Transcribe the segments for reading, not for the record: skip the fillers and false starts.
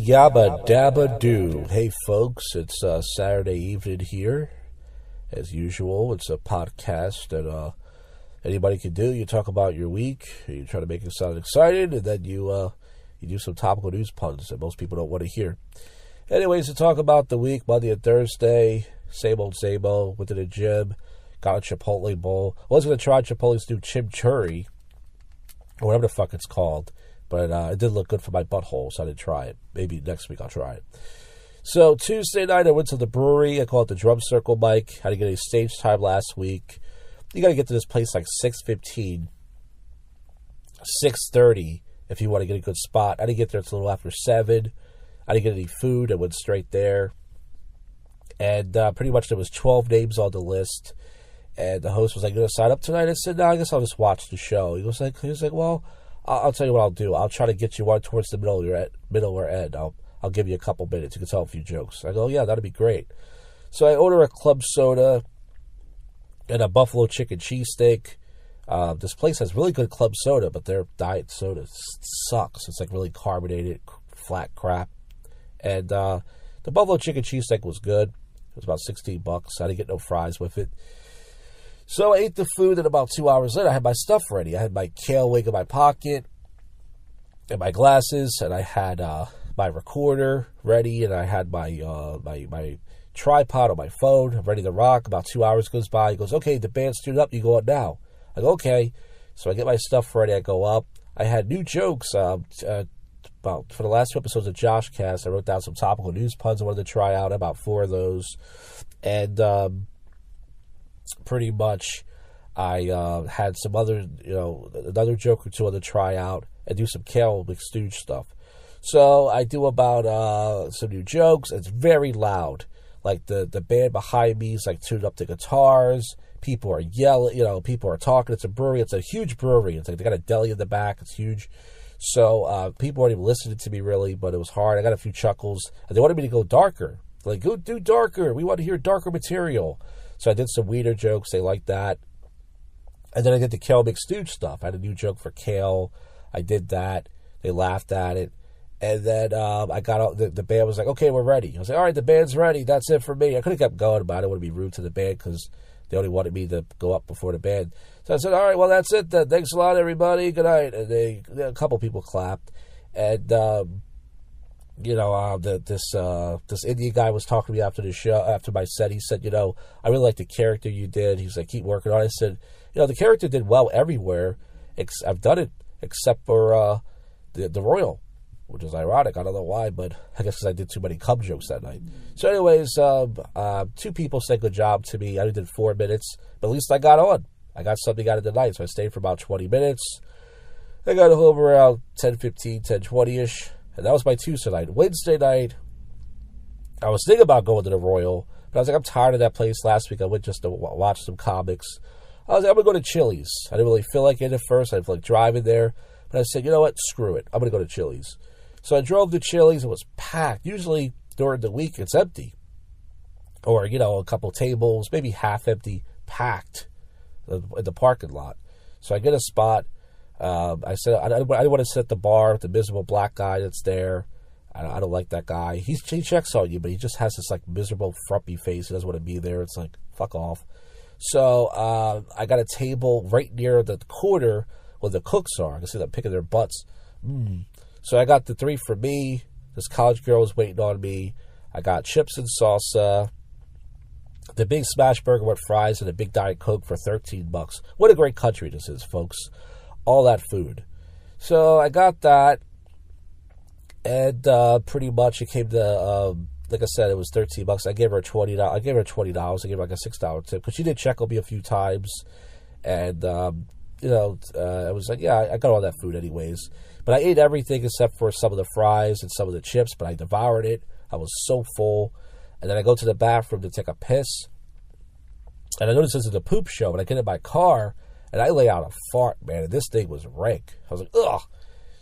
Yabba dabba doo. Hey folks, it's Saturday evening here. As usual, it's a podcast that anybody can do. You talk about your week, you try to make it sound exciting, and then you do some topical news puns that most people don't want to hear. Anyways, to talk about the week, Monday and Thursday, same old, went to the gym, got a Chipotle bowl. I was going to try Chipotle's new chimichurri, or whatever the fuck it's called. But it did look good for my butthole, so I didn't try it. Maybe next week I'll try it. So Tuesday night I went to the brewery. I call it the Drum Circle, Mike. Had to get a stage time last week. You got to get to this place like 6:15, 6:30 if you want to get a good spot. I didn't get there until a little after 7. I didn't get any food. I went straight there. And pretty much there was 12 names on the list. And the host was like, "You going to sign up tonight?" I said, "No, I guess I'll just watch the show." He was like, "Well, I'll tell you what I'll do. I'll try to get you one towards the middle or end. I'll give you a couple minutes. You can tell a few jokes." I go, "Yeah, that'd be great." So I order a club soda and a buffalo chicken cheesesteak. This place has really good club soda, but their diet soda sucks. It's like really carbonated, flat crap. And the buffalo chicken cheesesteak was good. It was about $16. I didn't get no fries with it. So I ate the food, and about 2 hours later, I had my stuff ready. I had my kale wing in my pocket, and my glasses, and I had my recorder ready, and I had my my tripod on my phone. I'm ready to rock. About 2 hours goes by. He goes, "Okay, the band's tuned up. You go on now." I go, "Okay." So I get my stuff ready. I go up. I had new jokes about for the last 2 episodes of JoshCast. I wrote down some topical news puns I wanted to try out, about 4 of those, and pretty much I had some other, another joke or two on the try out and do some kale McStooge stuff. So I do about some new jokes. It's very loud. Like the band behind me is like tuned up the guitars. People are yelling, people are talking. It's a brewery. It's a huge brewery. It's like they got a deli in the back. It's huge. So people weren't even listening to me really, but it was hard. I got a few chuckles. And they wanted me to go darker. Like, go do darker. We want to hear darker material. So I did some weeder jokes. They liked that. And then I did the kale McStooge stuff. I had a new joke for kale. I did that. They laughed at it. And then I got out. The band was like, "Okay, we're ready." I was like, "All right, the band's ready. That's it for me." I could have kept going, but I didn't want to be rude to the band because they only wanted me to go up before the band. So I said, "All right, well, that's it then. Thanks a lot, everybody. Good night." And a couple people clapped. And this Indian guy was talking to me after the show, after my set. He said, "I really like the character you did." He's like, "Keep working on it." I said, the character did well everywhere. I've done it except for the Royal, which is ironic. I don't know why, but I guess because I did too many cum jokes that night. So anyways, 2 people said good job to me. I only did 4 minutes, but at least I got on. I got something out of the night, so I stayed for about 20 minutes. I got home around 10:15, 10:20-ish. And that was my Tuesday night. Wednesday night, I was thinking about going to the Royal, but I was like, I'm tired of that place. Last week I went just to watch some comics. I was like, I'm going to go to Chili's. I didn't really feel like it at first. I didn't feel like driving there. But I said, you know what? Screw it. I'm going to go to Chili's. So I drove to Chili's. It was packed. Usually during the week it's empty. Or, a couple tables, maybe half empty, packed in the parking lot. So I get a spot. I said, I didn't want to sit at the bar with the miserable black guy that's there. I don't like that guy. He checks on you, but he just has this like miserable, frumpy face. He doesn't want to be there. It's like, fuck off. So I got a table right near the corner where the cooks are. I can see them picking their butts. So I got the 3 for me. This college girl was waiting on me. I got chips and salsa, the big smash burger with fries, and a big Diet Coke for $13. What a great country this is, folks. All that food. So I got that, and pretty much it came to, like I said, it was $13. I gave her $20. I gave her $20. I gave her like a $6 tip because she did check on me a few times, and I was like, yeah, I got all that food anyways. But I ate everything except for some of the fries and some of the chips, but I devoured it. I was so full. And then I go to the bathroom to take a piss, and I noticed this is a poop show, and I get in my car, and I lay out a fart, man, and this thing was rank. I was like, ugh.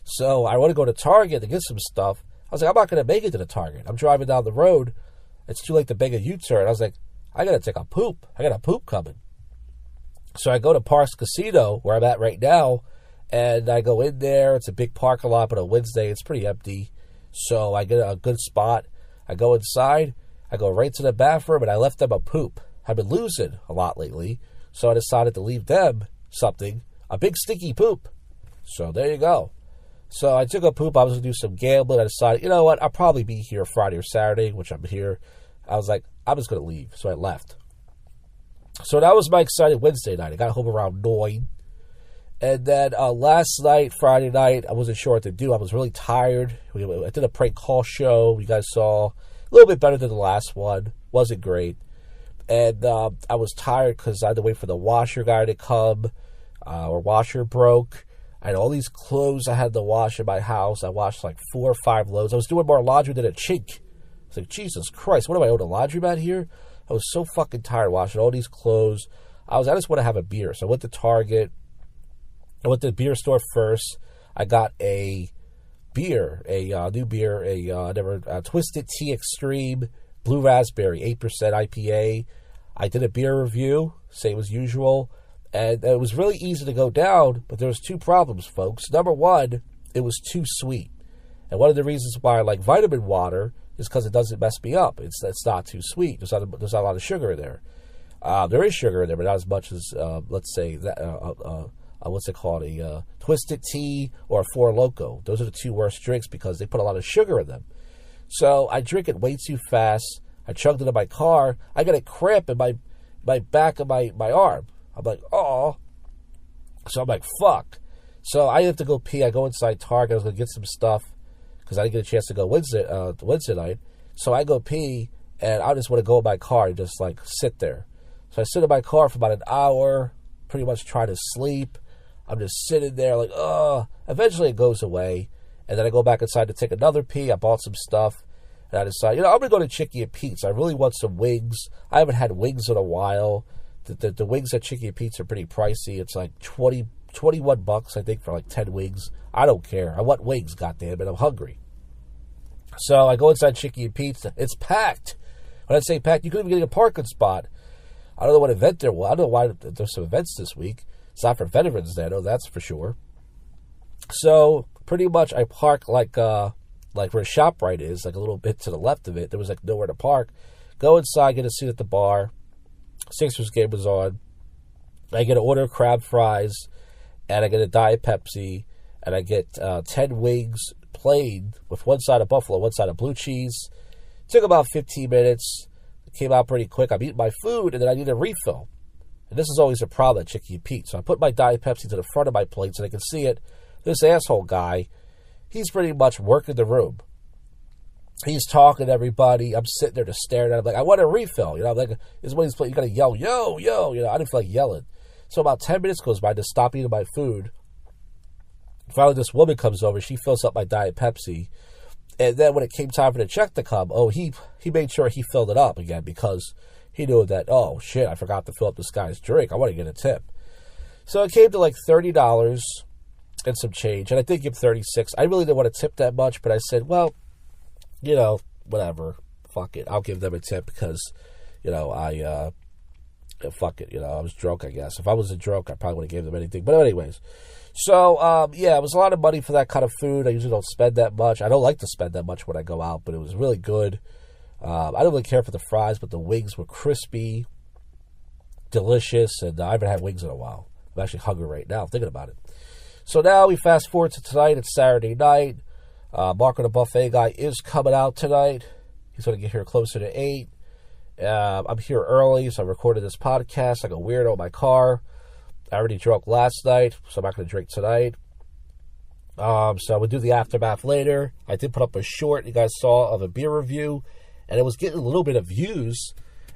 So I want to go to Target to get some stuff. I was like, I'm not going to make it to the Target. I'm driving down the road. It's too late to make a U-turn. I was like, I got to take a poop. I got a poop coming. So I go to Parks Casino, where I'm at right now, and I go in there. It's a big parking lot, but on Wednesday it's pretty empty. So I get a good spot. I go inside. I go right to the bathroom, and I left them a poop. I've been losing a lot lately, so I decided to leave them something, a big stinky poop. So there you go. So I took a poop. I was going to do some gambling. I decided, you know what, I'll probably be here Friday or Saturday, which I'm here. I was like, I'm just going to leave. So I left. So that was my exciting Wednesday night. I got home around 9. And then last night, Friday night, I wasn't sure what to do. I was really tired. I did a prank call show. You guys saw. A little bit better than the last one. Wasn't great. And I was tired because I had to wait for the washer guy to come. Our washer broke. I had all these clothes I had to wash in my house. I washed like 4 or 5 loads. I was doing more laundry than a chink. It's like, Jesus Christ, what do I own a laundromat here? I was so fucking tired washing all these clothes. I just want to have a beer. So I went to Target. I went to the beer store first. I got a beer, a new beer, a Twisted Tea Extreme Blue Raspberry, 8% IPA. I did a beer review, same as usual, and it was really easy to go down, but there was 2 problems, folks. Number one, it was too sweet. And one of the reasons why I like vitamin water is because it doesn't mess me up. It's not too sweet. There's not a lot of sugar in there. There is sugar in there, but not as much as, let's say, that. What's it called, a Twisted Tea or a Four Loko. Those are the 2 worst drinks because they put a lot of sugar in them. So I drink it way too fast. I chugged it in my car. I got a cramp in my back of my arm. I'm like, oh. So I'm like, fuck. So I have to go pee. I go inside Target. I was going to get some stuff because I didn't get a chance to go Wednesday night. So I go pee, and I just want to go in my car and just, like, sit there. So I sit in my car for about an hour, pretty much trying to sleep. I'm just sitting there like, ugh. Eventually it goes away. And then I go back inside to take another pee. I bought some stuff. And I decided, I'm going to go to Chicky and Pete's. I really want some wings. I haven't had wings in a while. The wings at Chicky and Pete's are pretty pricey. It's like $21, I think, for like 10 wings. I don't care. I want wings, goddammit. I'm hungry. So I go inside Chicky and Pete's. It's packed. When I say packed, you couldn't even get a parking spot. I don't know what event there was. I don't know why there's some events this week. It's not for Veterans Day, I know that's for sure. So pretty much I park like where ShopRite is, like a little bit to the left of it. There was like nowhere to park. Go inside, get a seat at the bar. Sixers game was on. I get an order of crab fries, and I get a Diet Pepsi, and I get 10 wings plain with one side of buffalo, one side of blue cheese. It took about 15 minutes. It came out pretty quick. I'm eating my food, and then I need a refill. And this is always a problem at Chicky and Pete. So I put my Diet Pepsi to the front of my plate so they can see it. This asshole guy, he's pretty much working the room. He's talking to everybody. I'm sitting there just staring at him like, I want a refill. Like, this is when he's playing. You got to yell, yo, yo. I didn't feel like yelling. So about 10 minutes goes by to stop eating my food. Finally, this woman comes over. She fills up my Diet Pepsi. And then when it came time for the check to come, he made sure he filled it up again because he knew that, oh, shit, I forgot to fill up this guy's drink. I want to get a tip. So it came to like $30 and some change. And I did give $36. I really didn't want to tip that much, but I said, well, whatever. Fuck it. I'll give them a tip because, fuck it. I was drunk, I guess. If I wasn't drunk, I probably wouldn't have given them anything. But anyways. So, it was a lot of money for that kind of food. I usually don't spend that much. I don't like to spend that much when I go out, but it was really good. I don't really care for the fries, but the wings were crispy, delicious, and I haven't had wings in a while. I'm actually hungry right now, thinking about it. So now we fast forward to tonight. It's Saturday night. Marco the Buffet guy is coming out tonight. He's going to get here closer to 8. I'm here early, so I recorded this podcast like a weirdo in my car. I already drank last night, so I'm not going to drink tonight. So we'll do the aftermath later. I did put up a short you guys saw of a beer review, and it was getting a little bit of views,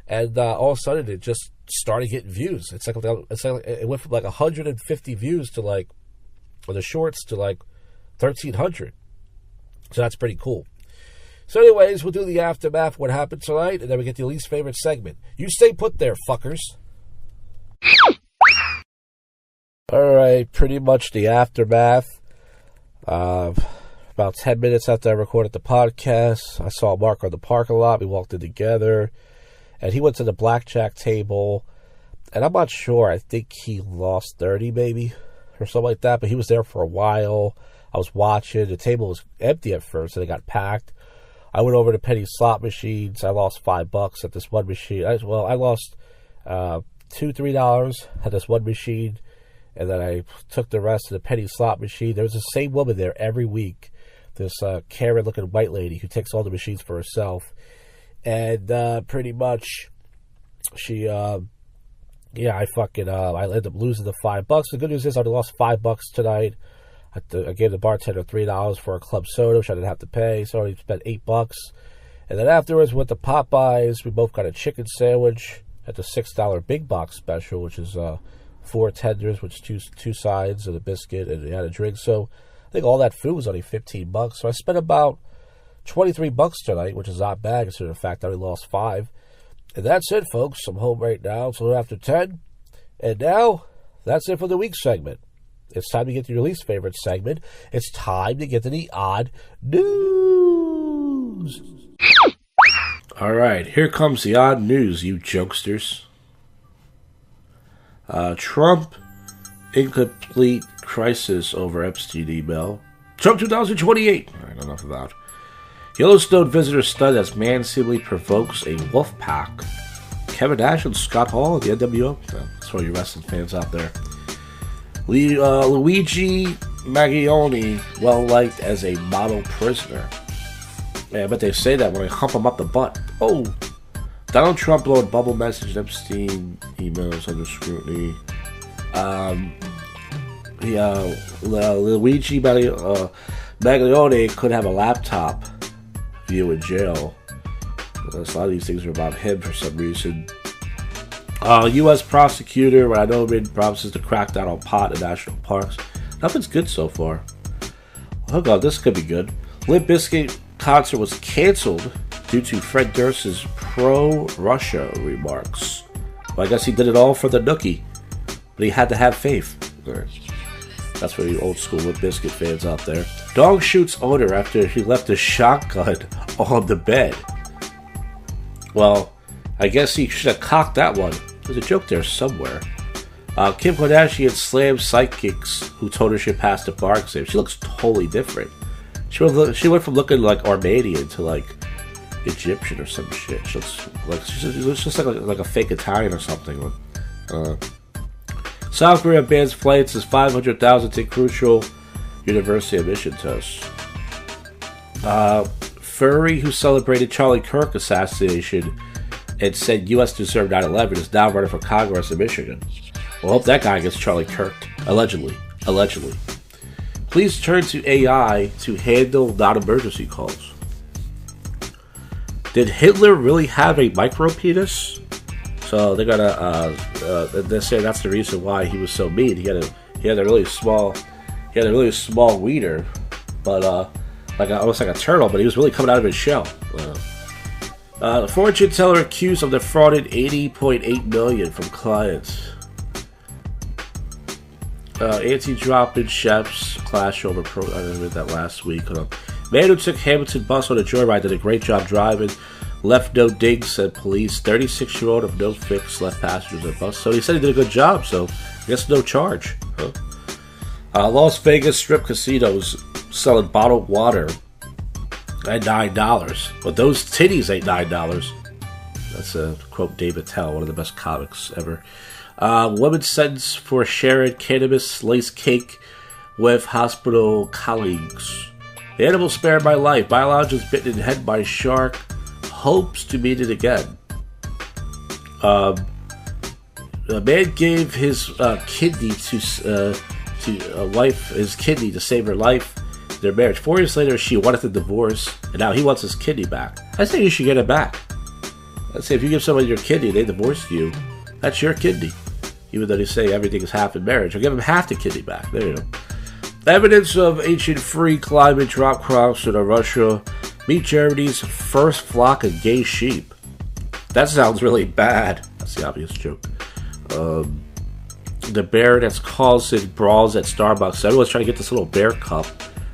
and all of a sudden it just started getting views. It's like it went from like 150 views to like, for the shorts, to like 1,300. So that's pretty cool. So anyways, we'll do the aftermath, what happened tonight, and then we get the least favorite segment. You stay put there, fuckers. All right, pretty much the aftermath. About 10 minutes after I recorded the podcast, I saw Mark on the parking lot. We walked in together, and he went to the blackjack table, and I'm not sure. I think he lost 30 maybe, or something like that, but he was there for a while. I was watching. The table was empty at first, and it got packed. I went over to penny slot machines. I lost $5 at this one machine. I lost $2-3 at this one machine, and then I took the rest to the penny slot machine. There was the same woman there every week, this Karen-looking white lady who takes all the machines for herself, and pretty much she, I ended up losing the $5. The good news is I only lost $5 tonight. I gave the bartender $3 for a club soda, which I didn't have to pay, so I only spent $8. And then afterwards, went to Popeyes. We both got a chicken sandwich at the $6 big box special, which is 4 tenders, which two sides and a biscuit, and you had a drink. So I think all that food was only $15. So I spent about $23 tonight, which is not bad considering the fact that I only lost $5. And that's it, folks. I'm home right now. It's a little after 10. And now, that's it for the week segment. It's time to get to your least favorite segment. It's time to get to the odd news. All right, here comes the odd news, you jokesters. Trump, incomplete crisis over Epstein email. Trump 2028. All right, enough about. Yellowstone visitor study as man seemingly provokes a wolf pack. Kevin Nash and Scott Hall at the NWO. That's for you wrestling fans out there. Luigi Maglione, well-liked as a model prisoner. Yeah, I bet they say that when I hump him up the butt. Oh! Donald Trump blowing bubble message Epstein emails under scrutiny. Luigi Maglione could have a laptop view in jail. A lot of these things are about him for some reason. U.S. prosecutor, where I know made promises to crack down on pot in national parks. Nothing's good so far. Oh god, this could be good. Limp Bizkit concert was canceled due to Fred Durst's pro-Russia remarks. Well, I guess he did it all for the nookie, but he had to have faith. That's for you old school Limp Bizkit fans out there. Dog shoots owner after he left a shotgun on the bed. Well, I guess he should have cocked that one. There's a joke there somewhere. Kim Kardashian slams psychics who told her she passed a bar exam. She looks totally different. She went from looking like Armenian to like Egyptian or some shit. She looks just like a fake Italian or something. South Korea bans flights as 500,000 take crucial university admission tests. Furry, who celebrated Charlie Kirk assassination and said U.S. deserved 9/11, is now running for Congress in Michigan. Well, hope that guy gets Charlie Kirk. Allegedly. Please turn to AI to handle non-emergency calls. Did Hitler really have a micro penis? So they're gonna they say that's the reason why he was so mean. He had a really small wiener, but almost like a turtle. But he was really coming out of his shell. The fortune teller accused of defrauding $80.8 million from clients. Anti-drop-in chefs clash over I read that last week. Man who took Hamilton bus on a joyride did a great job driving. Left no ding, said police. 36-year-old of no fix left passengers in the bus. So he said he did a good job, so I guess no charge. Las Vegas strip casinos selling bottled water at $9. But those titties ain't $9. That's a quote David Tell, one of the best comics ever. Woman sentenced for sharing cannabis-laced cake with hospital colleagues. The animal spared my life. Biologist bitten in the head by a shark. Hopes to meet it again. A man gave his kidney to a wife, his kidney to save her life. Their marriage. 4 years later, she wanted the divorce, and now he wants his kidney back. I say you should get it back. I say if you give somebody your kidney and they divorce you, that's your kidney. Even though they say everything is half in marriage, I'll give them half the kidney back. There you go. Evidence of ancient free climate drop crops in Russia. Meet Germany's first flock of gay sheep. That sounds really bad. That's the obvious joke. The bear that's causing brawls at Starbucks. Everyone's trying to get this little bear cup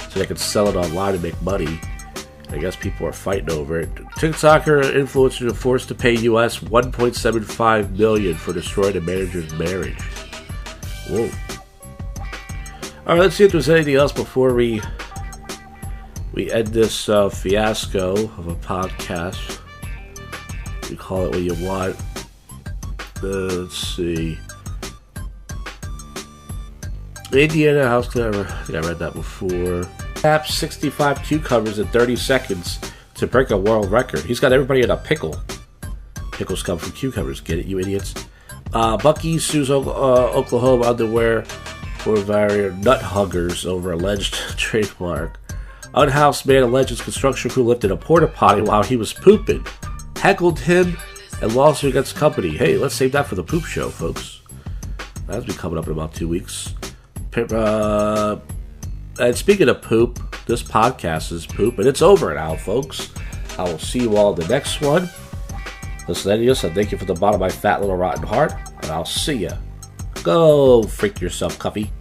so they can sell it online and make money. I guess people are fighting over it. TikToker influencers are forced to pay US $1.75 million for destroying a manager's marriage. Whoa. All right, let's see if there's anything else before we end this fiasco of a podcast. You call it what you want. Let's see. Indiana house cleaner. I think I read that before. Taps 65 cucumbers in 30 seconds to break a world record. He's got everybody in a pickle. Pickles come from cucumbers. Get it, you idiots? Bucky sues Oklahoma underwear for various nut huggers over alleged trademark. Unhoused man alleges construction crew lifted a porta potty while he was pooping. Heckled him and lawsuit against company. Hey, let's save that for the poop show, folks. That'll be coming up in about 2 weeks. And speaking of poop, this podcast is poop, and it's over now, folks. I will see you all in the next one. Listen to us, and thank you from the bottom of my fat little rotten heart, and I'll see ya. Go freak yourself, Cuffy.